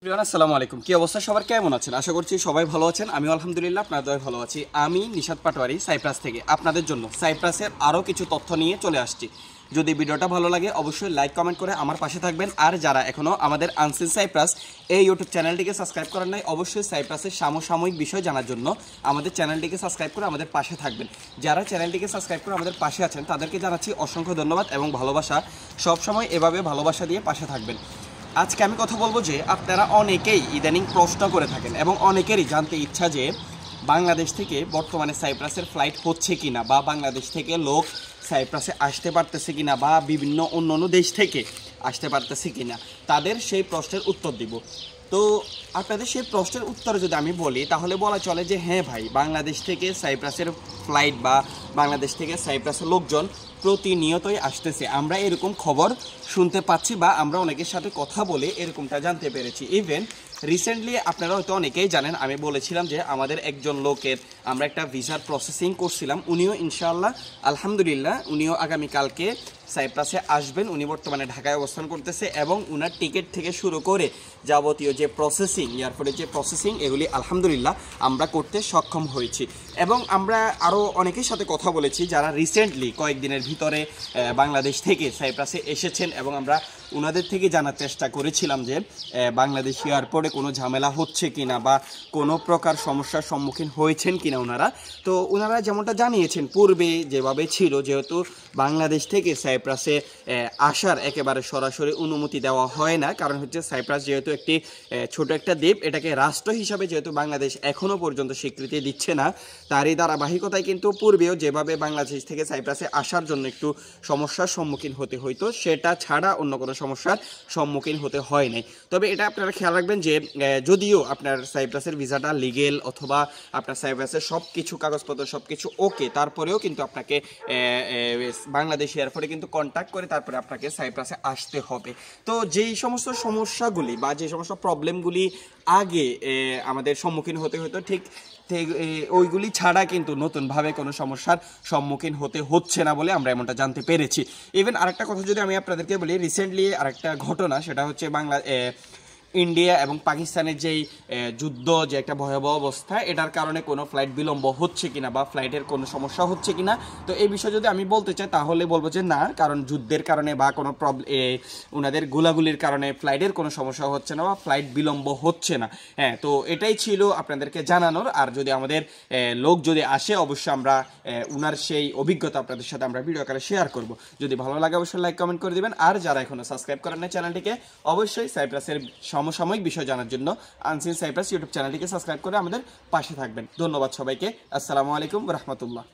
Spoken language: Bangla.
আসসালামু আলাইকুম। কি অবস্থা সবার, কেমন আছেন? আশা করছি সবাই ভালো আছেন। আমি আলহামদুলিল্লাহ আপনাদের ভালো আছি। আমি নিশাত পাটোয়ারি সাইপ্রাস থেকে আপনাদের জন্য সাইপ্রাসের আরও কিছু তথ্য নিয়ে চলে আসছি। যদি ভিডিওটা ভালো লাগে অবশ্যই লাইক কমেন্ট করে আমার পাশে থাকবেন। আর যারা এখনও আমাদের আনসিন সাইপ্রাস এই ইউটিউব চ্যানেলটিকে সাবস্ক্রাইব করেন নাই, অবশ্যই সাইপ্রাসের সমসাময়িক বিষয় জানার জন্য আমাদের চ্যানেলটিকে সাবস্ক্রাইব করে আমাদের পাশে থাকবেন। যারা চ্যানেলটিকে সাবস্ক্রাইব করে আমাদের পাশে আছেন তাদেরকে জানাচ্ছি অসংখ্য ধন্যবাদ এবং ভালোবাসা। সবসময় এভাবে ভালোবাসা দিয়ে পাশে থাকবেন। আজকে আমি কথা বলবো যে আপনারা অনেকেই ইদানিং প্রশ্ন করে থাকেন এবং অনেকেরই জানতে ইচ্ছা যে বাংলাদেশ থেকে বর্তমানে সাইপ্রাসের ফ্লাইট হচ্ছে কিনা, বা বাংলাদেশ থেকে লোক সাইপ্রাসে আসতে পারতেছে কিনা, বা বিভিন্ন অন্য দেশ থেকে আসতে পারতেছে কিনা, তাদের সেই প্রশ্নের উত্তর দিব। তো আপনাদের সেই প্রশ্নের উত্তর যদি আমি বলি তাহলে বলা চলে যে হ্যাঁ ভাই, বাংলাদেশ থেকে সাইপ্রাসের ফ্লাইট বা বাংলাদেশ থেকে সাইপ্রাসের লোকজন প্রতিনিয়তই আসতেছে। আমরা এরকম খবর শুনতে পাচ্ছি বা আমরা অনেকের সাথে কথা বলে এরকমটা জানতে পেরেছি। ইভেন রিসেন্টলি আপনারা হয়তো অনেকেই জানেন, আমি বলেছিলাম যে আমাদের একজন লোকের আমরা একটা ভিসার প্রসেসিং করছিলাম। উনিও ইনশাআল্লাহ আলহামদুলিল্লাহ উনিও আগামীকালকে সাইপ্রাসে আসবেন। উনি বর্তমানে ঢাকায় অবস্থান করতেছে এবং উনার টিকিট থেকে শুরু করে যাবতীয় যে প্রসেসিং, এয়ারপোর্টের যে প্রসেসিং, এগুলি আলহামদুলিল্লাহ আমরা করতে সক্ষম হয়েছি। এবং আমরা আরও অনেকের সাথে কথা বলেছি যারা রিসেন্টলি কয়েকদিনের ভিতরে বাংলাদেশ থেকে সাইপ্রাসে এসেছেন, এবং আমরা ওনাদের থেকে জানার চেষ্টা করেছিলাম যে বাংলাদেশ এয়ারপোর্টে কোনো ঝামেলা হচ্ছে কিনা বা কোনো প্রকার সমস্যার সম্মুখীন হয়েছেন কিনা ওনারা। তো ওনারা যেমনটা জানিয়েছেন, পূর্বে যেভাবে ছিল, যেহেতু বাংলাদেশ থেকে সাইপ্রাসে আসার একেবারে সরাসরি অনুমতি দেওয়া হয় না, কারণ হচ্ছে সাইপ্রাস যেহেতু একটি ছোট একটা দ্বীপ, এটাকে রাষ্ট্র হিসাবে যেহেতু বাংলাদেশ এখনও পর্যন্ত স্বীকৃতি দিচ্ছে না, তারই ধারাবাহিকতায় কিন্তু পূর্বেও যেভাবে বাংলাদেশ থেকে সাইপ্রাসে আসার জন্য একটু সমস্যার সম্মুখীন হতে হইতো, সেটা ছাড়া অন্য কোনো সমস্যার সম্মুখীন হতে হয় নাই। তবে এটা আপনারা খেয়াল রাখবেন যে যদিও আপনার সাইপ্রাসের ভিসাটা লিগেল অথবা আপনার সাইপ্রাসের সব কিছু কাগজপত্র সব কিছু ওকে, তারপরেও কিন্তু আপনাকে বাংলাদেশ এয়ারপোর্টে কিন্তু কন্ট্যাক্ট করে তারপরে আপনাকে সাইপ্রাসে আসতে হবে। তো যেই সমস্ত সমস্যাগুলি বা যে সমস্ত প্রবলেমগুলি আগে আমাদের সম্মুখীন হতে হতো, ঠিক ওইগুলি ছাড়া কিন্তু নতুনভাবে কোনো সমস্যার সম্মুখীন হতে হচ্ছে না বলে আমরা এমনটা জানতে পেরেছি। ইভেন আরেকটা কথা যদি আমি আপনাদেরকে বলি, রিসেন্টলি আরেকটা ঘটনা, সেটা হচ্ছে ইন্ডিয়া এবং পাকিস্তানের যেই যুদ্ধ, যে একটা ভয়াবহ অবস্থা, এটার কারণে কোনো ফ্লাইট বিলম্ব হচ্ছে কিনা বা ফ্লাইটের কোনো সমস্যা হচ্ছে কিনা। তো এই বিষয়ে যদি আমি বলতে চাই তাহলে বলবো যে না, কারণ যুদ্ধের কারণে বা কোনো ওনাদের গোলাগুলির কারণে ফ্লাইটের কোনো সমস্যা হচ্ছে না বা ফ্লাইট বিলম্ব হচ্ছে না। হ্যাঁ, তো এটাই ছিল আপনাদেরকে জানানোর। আর যদি আমাদের লোক যদি আসে অবশ্যই আমরা উনার সেই অভিজ্ঞতা আপনাদের সাথে আমরা ভিডিও আকারে শেয়ার করব। যদি ভালো লাগে অবশ্যই লাইক কমেন্ট করে দিবেন। আর যারা এখনো সাবস্ক্রাইব করেন না চ্যানেলটিকে, অবশ্যই সাইপ্রাসের সমসাময়িক বিষয় জানার জন্য আনসিন সাইপ্রাস ইউটিউব চ্যানেলটিকে সাবস্ক্রাইব করে আমাদের পাশে থাকবেন। ধন্যবাদ সবাইকে। আসসালামু আলাইকুম ওয়া রাহমাতুল্লাহ।